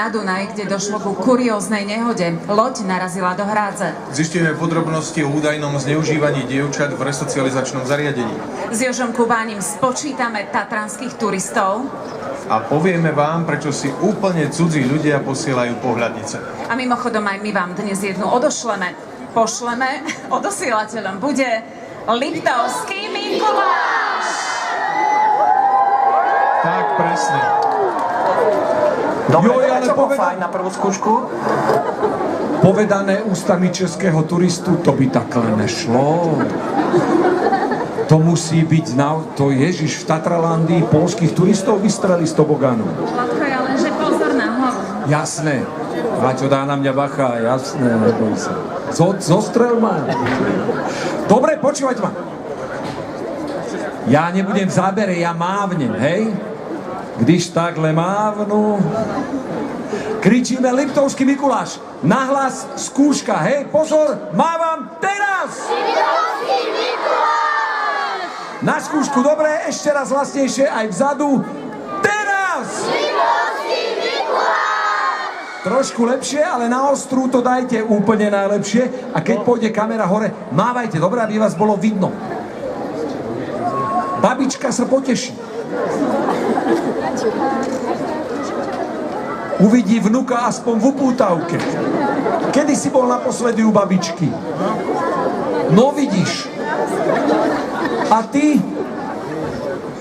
na Dunaj, kde došlo ku kurióznej nehode. Loď narazila do hrádze. Zistíme podrobnosti o údajnom zneužívaní dievčat v resocializačnom zariadení. S Jožom Kubánim spočítame tatranských turistov. A povieme vám, prečo si úplne cudzí ľudia posielajú pohľadnice. A mimochodom aj my vám dnes jednu odošleme. Pošleme, odosielateľom bude Liptovský Mikuláš! Tak, presne. Dobre, čo bol fajn na prvú skúšku? Povedané ústami českého turistu, to by takhle nešlo. To musí byť, to Ježiš v Tatralandii polských turistov vystreli z tobogánu. Hladko je lenže pozor na hlavu. Jasné. Vaťo, dá na mňa bacha, jasné, neboj sa. Zostrel ma. Dobre, počúvajte ma. Ja nebudem v zábere, ja mávnem, hej? Když takhle mávnu, kričíme Liptovský Mikuláš. Nahlas skúška, hej, pozor, mávam teraz! Liptovský Mikuláš! Na skúšku, dobre, ešte raz hlasnejšie, aj vzadu. Teraz! Liptovský Mikuláš! Trošku lepšie, ale na ostrú to dajte úplne najlepšie. A keď pôjde kamera hore, mávajte, dobre, aby vás bolo vidno. Babička sa poteší. Uvidí vnuka aspoň v upútavke. Kedy si bol naposledy u babičky? No vidíš. A ty?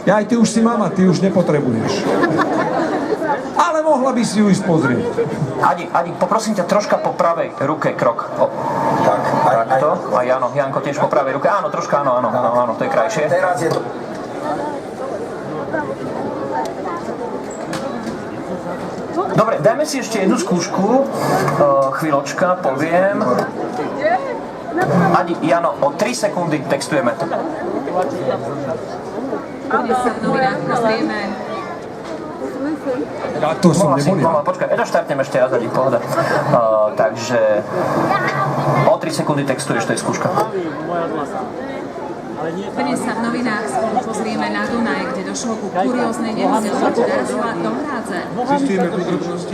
Ty už si mama, ty už nepotrebuješ. Ale mohla by si ju ísť pozrieť. Adi, poprosím ťa troška po pravej ruke krok. Tak, takto. A Janko tiež po pravej ruke. Áno, troška, áno, to je krajšie. Teraz je to... Dobre, dajme si ešte jednu skúšku. Chvíľočka, poviem. Adi, Jano, o 3 sekundy textujeme to. Ja to som nebol ja. Počkaj, štartnem ešte raz, Adi, pohoda. Takže o 3 sekundy textuješ, to je skúška. Dnes sa v novinách spolu pozrieme na Dunaj, kde došlo ku kurióznej nehode. Loď narazila do hrádze. Zistíme podrobnosti